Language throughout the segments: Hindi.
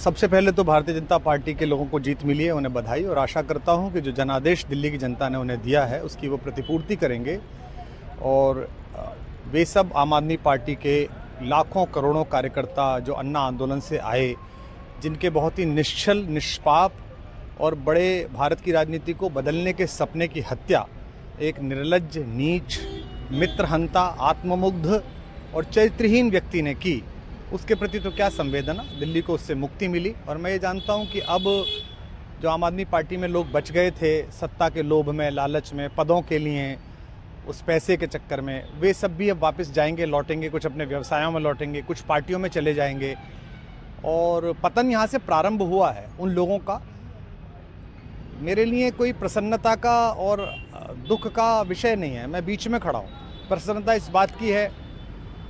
सबसे पहले तो भारतीय जनता पार्टी के लोगों को जीत मिली है, उन्हें बधाई। और आशा करता हूं कि जो जनादेश दिल्ली की जनता ने उन्हें दिया है उसकी वो प्रतिपूर्ति करेंगे और वे सब आम आदमी पार्टी के लाखों करोड़ों कार्यकर्ता जो अन्ना आंदोलन से आए, जिनके बहुत ही निश्चल, निष्पाप और बड़े भारत की राजनीति को बदलने के सपने की हत्या एक निर्लज्ज, नीच, मित्रहंता, आत्ममुग्ध और चरित्रहीन व्यक्ति ने की, उसके प्रति तो क्या संवेदना। दिल्ली को उससे मुक्ति मिली और मैं ये जानता हूँ कि अब जो आम आदमी पार्टी में लोग बच गए थे सत्ता के लोभ में, लालच में, पदों के लिए, उस पैसे के चक्कर में, वे सब भी अब वापस जाएंगे, लौटेंगे, कुछ अपने व्यवसायों में लौटेंगे, कुछ पार्टियों में चले जाएंगे और पतन यहाँ से प्रारंभ हुआ है उन लोगों का। मेरे लिए कोई प्रसन्नता का और दुख का विषय नहीं है, मैं बीच में खड़ा हूँ। प्रसन्नता इस बात की है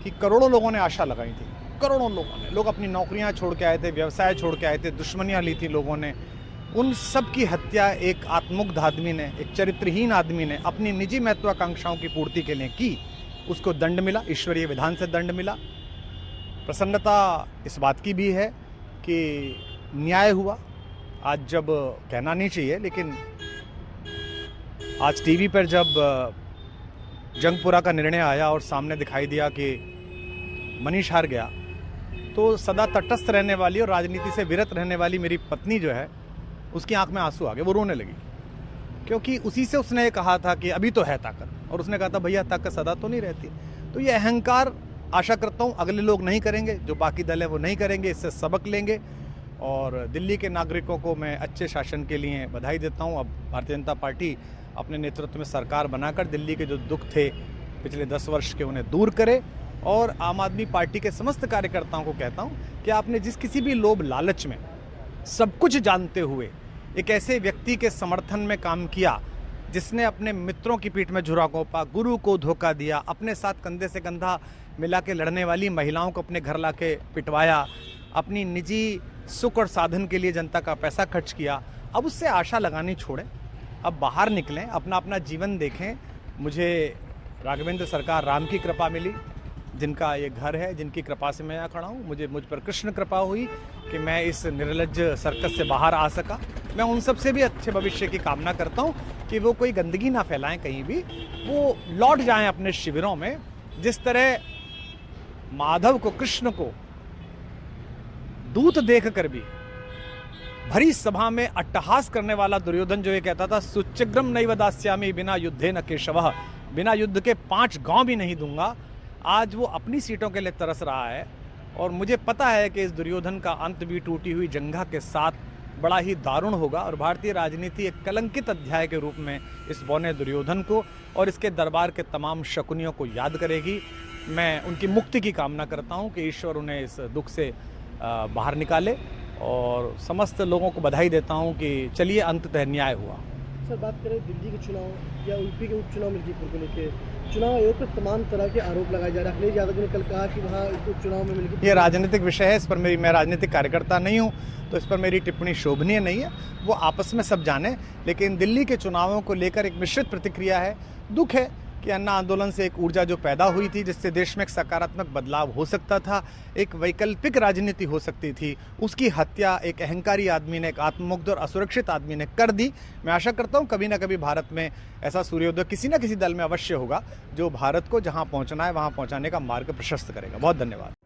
कि करोड़ों लोगों ने आशा लगाई थी, करोड़ों लोगों ने, लोग अपनी नौकरियां छोड़ के आए थे, व्यवसाय छोड़ के आए थे, दुश्मनियां ली थी लोगों ने, उन सब की हत्या एक आत्ममुग्ध आदमी ने, एक चरित्रहीन आदमी ने अपनी निजी महत्वाकांक्षाओं की पूर्ति के लिए की। उसको दंड मिला, ईश्वरीय विधान से दंड मिला। प्रसन्नता इस बात की भी है कि न्याय हुआ। आज जब कहना नहीं चाहिए, लेकिन आज टीवी पर जब जंगपुरा का निर्णय आया और सामने दिखाई दिया कि मनीष हार गया, तो सदा तटस्थ रहने वाली और राजनीति से विरत रहने वाली मेरी पत्नी जो है, उसकी आंख में आंसू आ गए, वो रोने लगी। क्योंकि उसी से उसने कहा था कि अभी तो है ताकत, और उसने कहा था भैया ताकत सदा तो नहीं रहती। तो ये अहंकार आशा करता हूँ अगले लोग नहीं करेंगे, जो बाकी दल है वो नहीं करेंगे, इससे सबक लेंगे। और दिल्ली के नागरिकों को मैं अच्छे शासन के लिए बधाई देता हूँ। अब भारतीय जनता पार्टी अपने नेतृत्व में सरकार बनाकर दिल्ली के जो दुख थे पिछले 10 वर्ष के, उन्हें दूर करे। और आम आदमी पार्टी के समस्त कार्यकर्ताओं को कहता हूं कि आपने जिस किसी भी लोभ लालच में, सब कुछ जानते हुए एक ऐसे व्यक्ति के समर्थन में काम किया जिसने अपने मित्रों की पीठ में झुरा घोंपा, गुरु को धोखा दिया, अपने साथ कंधे से कंधा मिला के लड़ने वाली महिलाओं को अपने घर लाके पिटवाया, अपनी निजी सुख और साधन के लिए जनता का पैसा खर्च किया, अब उससे आशा लगानी छोड़ें, अब बाहर निकलें, अपना अपना जीवन देखें। मुझे राघवेंद्र सरकार राम की कृपा मिली, जिनका ये घर है, जिनकी कृपा से मैं यहाँ खड़ा हूँ। मुझ पर कृष्ण कृपा हुई कि मैं इस निर्लज्ज सर्कस से बाहर आ सका। मैं उन सब से भी अच्छे भविष्य की कामना करता हूँ कि वो कोई गंदगी ना फैलाएं कहीं भी, वो लौट जाएं अपने शिविरों में। जिस तरह माधव को, कृष्ण को दूत देख कर भी भरी सभा में अट्टहास करने वाला दुर्योधन जो ये कहता था सुचिग्रम नैव दास्यामि बिना युद्धे न केशवः, बिना युद्ध के 5 गांव भी नहीं दूंगा, आज वो अपनी सीटों के लिए तरस रहा है। और मुझे पता है कि इस दुर्योधन का अंत भी टूटी हुई जंघा के साथ बड़ा ही दारुण होगा और भारतीय राजनीति एक कलंकित अध्याय के रूप में इस बौने दुर्योधन को और इसके दरबार के तमाम शकुनियों को याद करेगी। मैं उनकी मुक्ति की कामना करता हूं कि ईश्वर उन्हें इस दुख से बाहर निकाले और समस्त लोगों को बधाई देता हूं कि चलिए अंततः न्याय हुआ। सर, बात करें दिल्ली के चुनाव या यूपी के उपचुनाव मिर्जापुर को लेकर, चुनाव आयोग पर तमाम तरह के आरोप लगाए जा रहे हैं। अखिलेश यादव ने कल कहा कि वहाँ उपचुनाव में मिलकर, ये राजनीतिक विषय है, इस पर मैं राजनीतिक कार्यकर्ता नहीं हूँ, तो इस पर मेरी टिप्पणी शोभनीय नहीं है। वो आपस में सब जाने। लेकिन दिल्ली के चुनावों को लेकर एक मिश्रित प्रतिक्रिया है। दुख है कि अन्ना आंदोलन से एक ऊर्जा जो पैदा हुई थी, जिससे देश में एक सकारात्मक बदलाव हो सकता था, एक वैकल्पिक राजनीति हो सकती थी, उसकी हत्या एक अहंकारी आदमी ने, एक आत्ममुग्ध और असुरक्षित आदमी ने कर दी। मैं आशा करता हूं कभी ना कभी भारत में ऐसा सूर्योदय किसी न किसी दल में अवश्य होगा, जो भारत को जहां पहुंचना है वहां पहुंचाने का मार्ग प्रशस्त करेगा। बहुत धन्यवाद।